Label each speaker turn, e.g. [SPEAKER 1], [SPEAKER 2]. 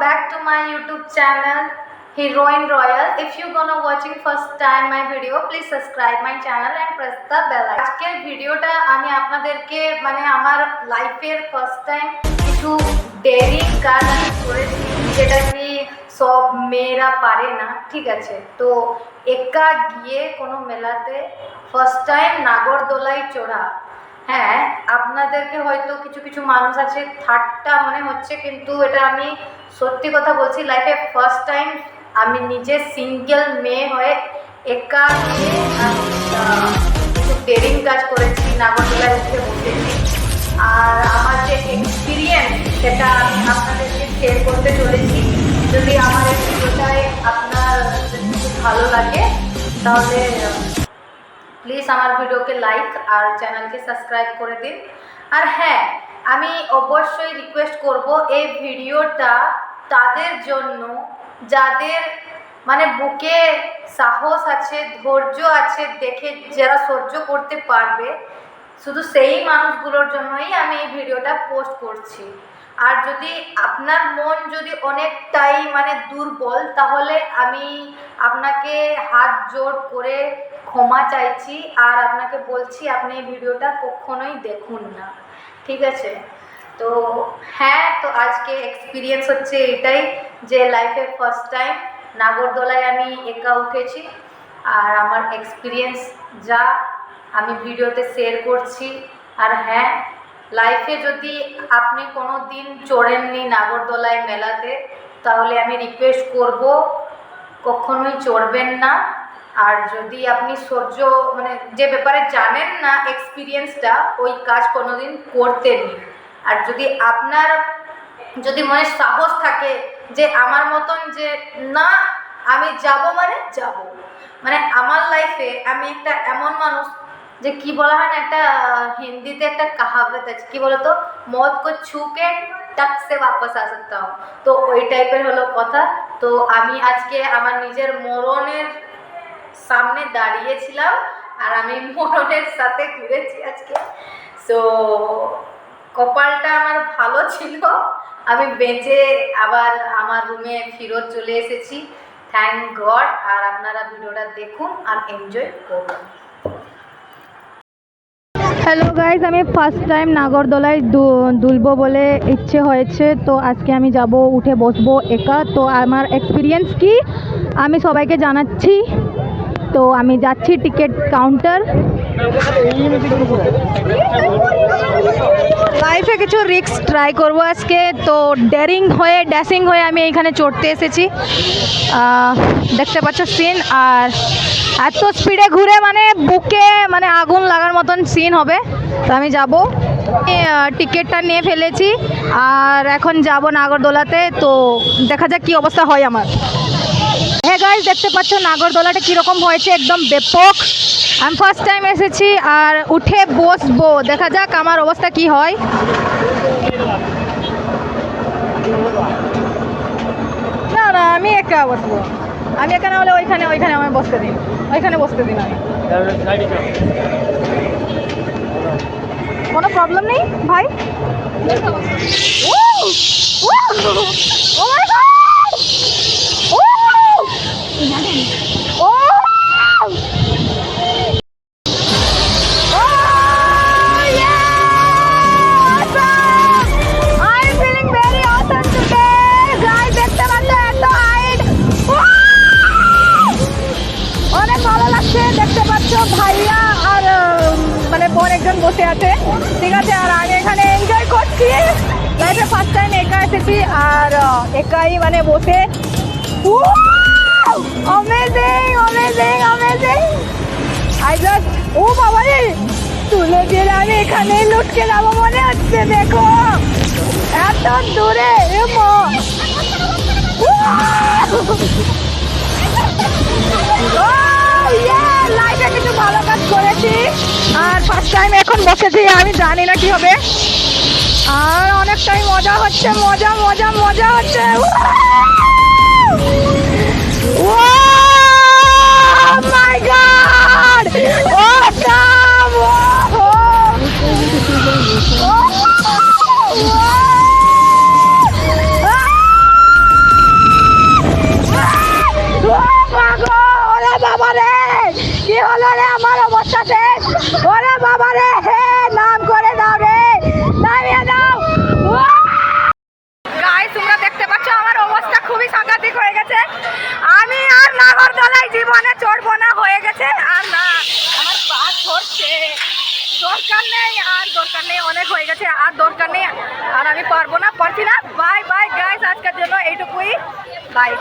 [SPEAKER 1] back to my YouTube channel Heroine Royal. If you gonna watching first time my video, please subscribe my channel and press the bell icon. আজকের ভিডিওটা আমি আপনাদেরকে আমার লাইফের first time কিছু daring কাজ আমি করেছি, যেটা কি সব মেয়েরা পারে না, ঠিক আছে। তো একা গিয়ে কোনো মেলাতে ফার্স্ট টাইম নাগরদোলায় চড়া। হ্যাঁ, আপনাদেরকে হয়তো কিছু কিছু মানুষ আছে ঠাট্টা মনে হচ্ছে, কিন্তু এটা আমি সত্যি কথা বলছি। লাইফে ফার্স্ট টাইম আমি নিজে সিঙ্গেল মেয়ে হয়ে একা গিয়ে কিছু ডেয়ারিং কাজ করেছি, নাগরদোলায় উঠে বসেছি। আর আমার যে এক্সপিরিয়েন্স সেটা আমি আপনাদেরকে শেয়ার করতে চলেছি। যদি আমার এই ভিডিওটায় আপনার কিছু ভালো লাগে তাহলে প্লিজ আমার ভিডিওকে লাইক আর চ্যানেলকে সাবস্ক্রাইব করে দিন। আর হ্যাঁ, আমি অবশ্যই রিকোয়েস্ট করব এই ভিডিওটা তাদের জন্য যাদের বুকে সাহস আছে, ধৈর্য আছে, দেখে যারা সহ্য করতে পারবে, শুধু সেই মানুষগুলোর জন্যই আমি এই ভিডিওটা পোস্ট করছি। আর যদি আপনার মন যদি অনেকটাই দুর্বল, তাহলে আমি আপনাকে হাত জোড় করে ক্ষমা চাইছি আর আপনাকে বলছি আপনি এই ভিডিওটা কখনোই দেখুন না, ঠিক আছে। তো হ্যাঁ, তো আজকে এক্সপিরিয়েন্স হচ্ছে এটাই যে লাইফে ফার্স্ট টাইম নাগরদোলায় আমি একা উঠেছি। আর আমার এক্সপিরিয়েন্স যা আমি ভিডিওতে শেয়ার করছি। আর হ্যাঁ, লাইফে যদি আপনি কোনো দিন চড়েননি নাগরদোলায় মেলাতে, তাহলে আমি রিকোয়েস্ট করব কখনোই চড়বেন না। আর যদি আপনি সহ্য যে ব্যাপারে জানেন না এক্সপিরিয়েন্সটা, ওই কাজ কোনো দিন করতে নিন। আর যদি আপনার যদি মনে সাহস থাকে যে আমার মতন যে না আমি যাব যাব, আমার লাইফে আমি একটা এমন মানুষ যে কি বলা হয় না, একটা হিন্দিতে একটা কাহাবত আছে, কি বলতো, মौत को छू के टक से वापस आ सकता हूँ। তো ওই টাইপের হলো কথা। তো আমি আজকে আমার নিজের মরণের সামনে দাঁড়িয়েছিলাম আর আমি মরণের সাথে ঘুরেছি আজকে। সো কপালটা আমার ভালো ছিল, আমি বেঁচে আবার আমার রুমে ফিরত চলে এসেছি, থ্যাংক গড। আর আপনারা ভিডিওটা দেখুন আর এনজয় করুন।
[SPEAKER 2] হ্যালো গাইজ, আমি ফার্স্ট টাইম নাগরদোলায় দুলবো বলে ইচ্ছে হয়েছে। তো আজকে আমি যাব, উঠে বসবো একা। তো আমার এক্সপিরিয়েন্স কি আমি সবাইকে জানাচ্ছি। তো আমি যাচ্ছি টিকিট কাউন্টার। লাইফে কিছু রিস্ক ট্রাই করবো আজকে। তো ড্যাশিং হয়ে আমি এইখানে চড়তে এসেছি। দেখতে পাচ্ছ সিন, আর এত স্পিডে ঘুরে বুকে আগুন লাগার মতন সিন হবে। তো আমি যাব, টিকিটটা নিয়ে ফেলেছি আর এখন যাব নাগরদোলাতে। তো দেখা যাক কী অবস্থা হয় আমার। হ্যাঁ গাইজ, দেখতে পাচ্ছ নাগরদোলাটা কীরকম হয়েছে, একদম ব্যাপক। আমি ফার্স্ট টাইম এসেছি আর উঠে বসবো, দেখা যাক আমার অবস্থা কি হয়। না না, আমি একা বসবো। আমি একা না হলে ওইখানে আমি বসতে দিন, ওইখানে বসতে দিন। আমি কোনো প্রবলেম নেই ভাই। দেখতে পাচ্ছ ভাইয়া আর বোন একজন বসে আছে, ঠিক আছে। আর আমি এখানে এনজয় করছি। লাইফে ফার্স্ট টাইম একা এসেছি আর একাই বসে অমেজিং অমেজিং অমেজিং। আই জাস্ট ও বাবা রে, তুলে দিয়ে আমি এখানে লুটকে যাবো মনে হচ্ছে। দেখো এত দূরে, লাইফে কিছু ভালো কাজ করেছি আর ফার্স্ট টাইম এখন বসেছি, আমি জানি না কি হবে। আর অনেকটাই মজা হচ্ছে, মজা মজা মজা হচ্ছে। মাই গড, ওরে বাবা রে, হে নাম করে দাও রে, নামিয়ে দাও। গাইস তোমরা দেখতে পাচ্ছ আমার অবস্থা খুবই সাংঘাতিক হয়ে গেছে। আমি আর নাগরদোলায় জীবনে চড়বো না, হয়ে গেছে আর না, আমার পা ধরছে। দরকার নেই, আর দরকার নেই, অনেক হয়ে গেছে, আর দরকার নেই, আর আমি পারবো না, পারছি না। বাই বাই গাইস, আজকের জন্য এইটুকুই, বাই।